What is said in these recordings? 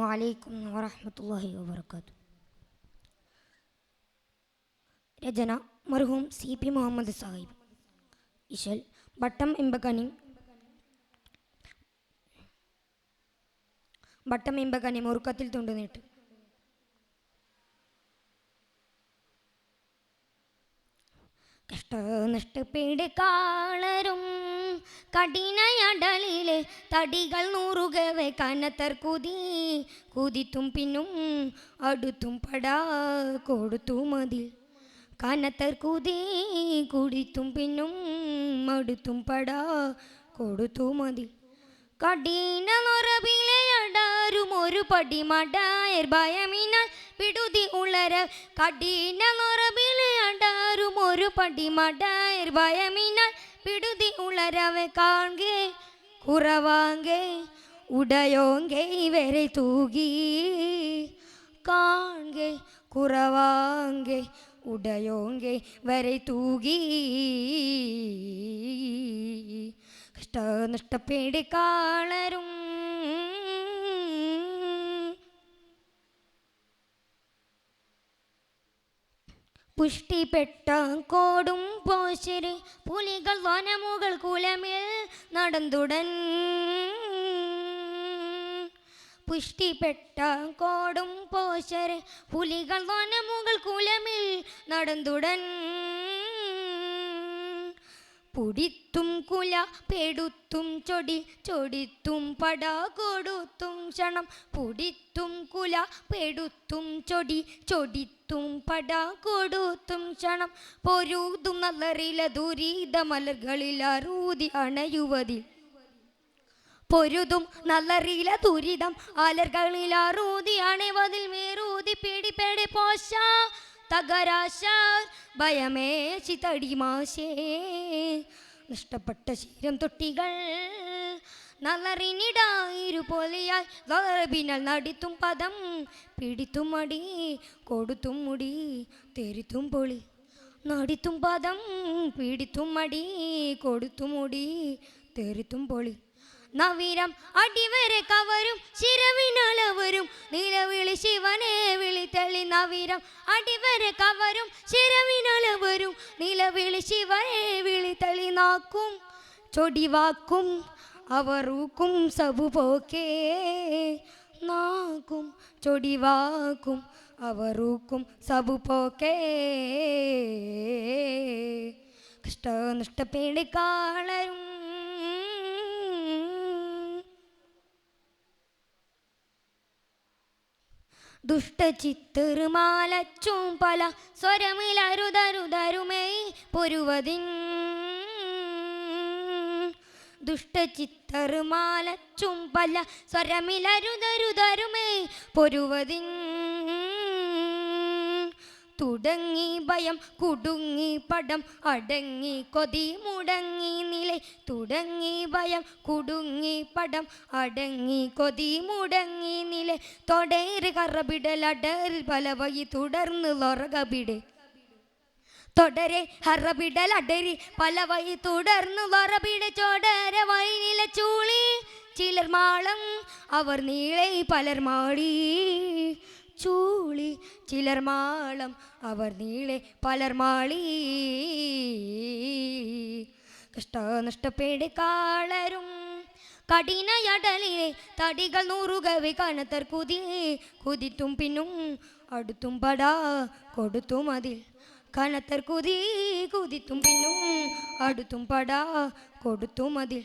അസ്സലാമു അലൈക്കും വറഹ്മത്തുള്ളാഹി വബറകാതുഹു. രചന മർഹൂം CP മുഹമ്മദ് സാഹിബ്. ഇശൽ ബട്ടം ഇമ്പകനി മുറുക്കത്തിൽ തുണ്ടുനീട്ട്. കഷ്ടനഷ്ടപ്പെട് കാളരും കഠിനയടലിലെ തടികൾ നൂറുകവെ കനത്തർ കുതിത്തും പിന്നും അടുത്തും പടാ കൊടുത്തു മതിൽ. കനത്തർ കുടിത്തും പിന്നും അടുത്തും പടാ കൊടുത്തു മതിൽ. കഠിന നുറവിലെ അടാരും ഒരു പടി മടായർ ഭയമിനാൽ പിടുതി ഉളര. കഠിന നുറവിലെ അടാരും ഒരു പടി മടായർ ഭയമിനാൽ പിടുതി ഉളരവെ കാൺകെ കുറവാങ്കെ ഉടയോങ്കെ ഇവരെ തൂകി. കാൺകെ കുറവാങ്കെ ഉടയോങ്കെ വരെ തൂകി. കഷ്ടനഷ്ടപ്പെട് കാളരും പുഷ്ടിപ്പെട്ട കോടും പോശര് പുലികൾ വനമുകൾ കുലമിൽ നടന്നുടൻ. പുഷ്ടിപ്പെട്ട കോടും പോശര് പുലികൾ വനമുകൾ കുലമിൽ നടന്നുടൻ. പുടിത്തും കുല പെടുത്തും ചൊടിത്തും പടാ കൊടുത്തും ക്ഷണം. പുടിത്തും കുല പെടുത്തും ചൊടിത്തും പടാ കൊടുത്തും ക്ഷണം. പൊരുതും നല്ലറില ദുരിത മലർകളിൽ അറൂതി അണയുവതിൽ. പൊരുതും നല്ലറില ദുരിതം അലർകളിൽ അറൂതി അണയുവതിൽ. മേറൂതി പിടിപെടി പോശ തകരാശ ഭയമേശി തടിമാശേ. നഷ്ടപ്പെട്ട ശീരം തൊട്ടികൾ നല്ലറിനിടായിരു പോലെയായി വറബിനാൽ നടിത്തും പദം പിടിത്തും മടി കൊടുത്തും മുടി തെരിത്തും പൊളി. നടിത്തും പദം പിടിത്തും മടി കൊടുത്തും മുടി തെരിത്തും പൊളി. നവീരം അടിവരെ കവരും ശിരവിനളവരും നിലവിളി ശിവനെ വിളിത്തളി. നവീരം അടിവരെ കവരും ശിരവിനളവരും നിലവിളി ശിവനെ വിളിത്തളി. നാക്കും ചൊടിവാക്കും അവറൂക്കും സബു പോക്കേ. നാക്കും ചൊടിവാക്കും അവറൂക്കും സബു പോക്കേ. കഷ്ടനഷ്ടപ്പെട് കാളരും ദുഷ്ടചിത്തറുമാലച്ചും പല സ്വരമിലരുതരുതരുമേ പൊരുവതിൻ. ദുഷ്ടചിത്തറുമാലച്ചും പല സ്വരമിലരുതരുതരുമേ പൊരുവതിൻ. തുടങ്ങി ഭയം കുടുങ്ങി പടം അടങ്ങി കൊതി മുടങ്ങി നില. തുടങ്ങി ഭയം കുടുങ്ങി പടം അടങ്ങി കൊതി മുടങ്ങി നില. തൊടേറ് കറബിടൽ അടറിൽ പല വഴി തുടർന്ന് ലൊറകബിട്. തൊടരെ ഹറബിടൽ അടരി പല വഴി തുടർന്ന് ലൊറബിട്. ചോടര വഴി നില ചൂളി ചിലർ മാളം അവർ നീളെ പലർ മാടി. ചൂളി ചിലർ മാളം അവർ നീളെ പലർ മാളി. കഷ്ടനഷ്ടപ്പെട് കാളരും കഠിനയടലിലെ തടികൾ നൂറുകവെ കനത്തർ കുതിത്തും പിന്നും അടുത്തും പടാ കൊടുത്തു മതിൽ. കനത്തർ കുതിത്തും പിന്നും അടുത്തും പടാ കൊടുത്തു മതിൽ.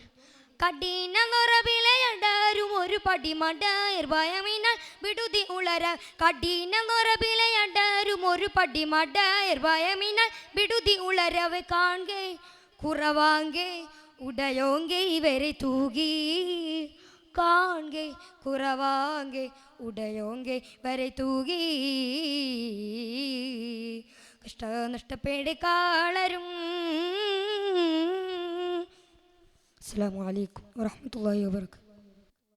കഠിന നുറവിലെ അടാരും ഒരു പടി മടായർ ഭയമിനാൽ വിടുതി ഉളര. കഠിന നുറവിലെ അടാരും ഒരു പടി മടായർ ഭയമിനാൽ വിടുതി ഉളരവെ കാൺകെ കുറവാങ്കെ ഉടയോങ്കെ ഇവരെ തൂകി. കാൺകെ കുറവാങ്കെ ഉടയോങ്കെ വരെ തൂകി. കഷ്ടനഷ്ടപ്പെട് കാളരും. അസ്സലാമു അലൈക്കും വറഹ്മത്തുള്ളാഹി വബറകാതുഹു.